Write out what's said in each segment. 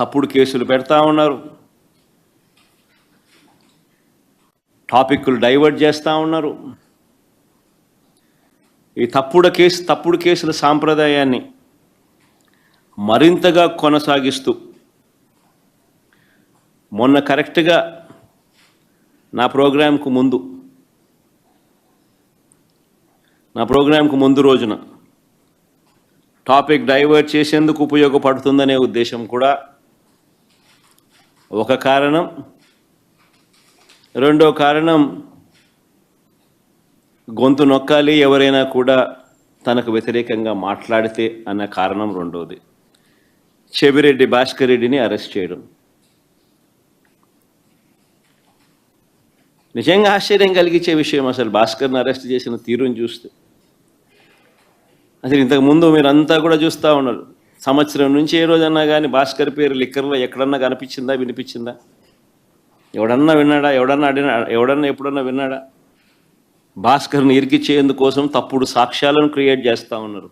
తప్పుడు కేసులు పెడతా ఉన్నారు, టాపిక్లు డైవర్ట్ చేస్తూ ఉన్నారు. ఈ తప్పుడు కేసుల సాంప్రదాయాన్ని మరింతగా కొనసాగిస్తూ మొన్న కరెక్ట్గా నా ప్రోగ్రాంకు ముందు రోజున టాపిక్ డైవర్ట్ చేసేందుకు ఉపయోగపడుతుందనే ఉద్దేశం కూడా ఒక కారణం. రెండో కారణం, గొంతు నొక్కాలి ఎవరైనా కూడా తనకు వ్యతిరేకంగా మాట్లాడితే అన్న కారణం రెండోది. చెవిరెడ్డి భాస్కర్ రెడ్డిని అరెస్ట్ చేయడం నిజంగా ఆశ్చర్యం కలిగించే విషయం. అసలు భాస్కర్ని అరెస్ట్ చేసిన తీరుని చూస్తే అసలు ఇంతకుముందు మీరంతా కూడా చూస్తూ ఉన్నారు. సంవత్సరం నుంచి ఏ రోజన్నా కానీ భాస్కర్ పేరు లిక్కర్లో ఎక్కడన్నా కనిపించిందా, వినిపించిందా? ఎవడన్నా విన్నాడా? ఎవడన్నా ఎప్పుడన్నా విన్నాడా? భాస్కర్ని ఇరికిచ్చేందుకోసం తప్పుడు సాక్ష్యాలను క్రియేట్ చేస్తూ ఉన్నారు.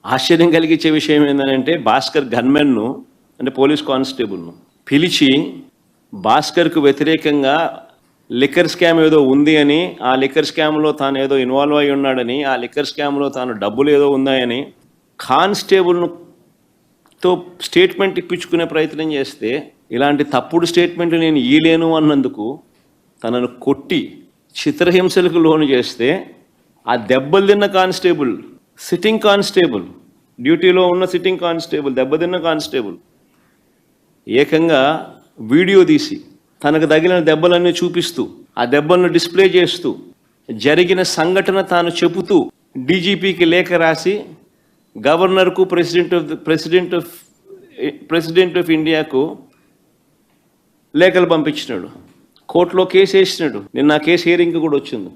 ఆశ్చర్యం కలిగించే విషయం ఏంటంటే, భాస్కర్ గన్మెన్ను అంటే పోలీస్ కానిస్టేబుల్ను పిలిచి భాస్కర్కు వ్యతిరేకంగా లిక్కర్ స్కామ్ ఏదో ఉంది అని, ఆ లిక్కర్ స్కామ్లో తాను ఏదో ఇన్వాల్వ్ అయి ఉన్నాడని, ఆ లిక్కర్ స్కామ్లో తాను డబ్బులు ఏదో ఉన్నాయని కానిస్టేబుల్తో స్టేట్మెంట్ ఇప్పించుకునే ప్రయత్నం చేస్తే, ఇలాంటి తప్పుడు స్టేట్మెంట్లు నేను ఇయ్యలేను అన్నందుకు తనను కొట్టి చిత్రహింసలకు లోను చేస్తే, ఆ దెబ్బలు తిన్న కానిస్టేబుల్, సిట్టింగ్ కానిస్టేబుల్, డ్యూటీలో ఉన్న సిట్టింగ్ కానిస్టేబుల్, దెబ్బతిన్న కానిస్టేబుల్ ఏకంగా వీడియో తీసి తనకు తగిలిన దెబ్బలన్నీ చూపిస్తూ, ఆ దెబ్బలను డిస్ప్లే చేస్తూ, జరిగిన సంఘటన తాను చెబుతూ డీజీపీకి లేఖ రాసి గవర్నర్కు, ప్రెసిడెంట్ ఆఫ్ ఇండియాకు లేఖలు పంపించినాడు. కోర్టులో కేసు వేసినాడు. నిన్న ఆ కేసు హియరింగ్ కూడా వచ్చింది.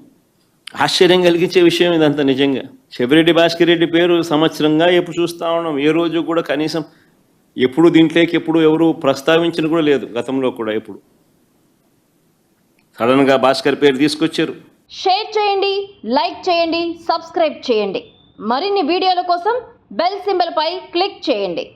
ఆశ్చర్యం కలిగించే విషయం ఇదంతా నిజంగా. చెవిరెడ్డి భాస్కర్ రెడ్డి పేరు సంవత్సరంగా ఎప్పుడు చూస్తూ ఉన్నాం. ఏ రోజు కూడా కనీసం ఎప్పుడు దీంట్లోకి ఎవరు ప్రస్తావించిన కూడా లేదు. గతంలో కూడా ఎప్పుడు సడన్గా భాస్కర్ పేరు తీసుకొచ్చారు. షేర్ చేయండి, లైక్ చేయండి, సబ్స్క్రైబ్ చేయండి. మరిన్ని వీడియోల కోసం బెల్ సింబల్ పై క్లిక్ చేయండి.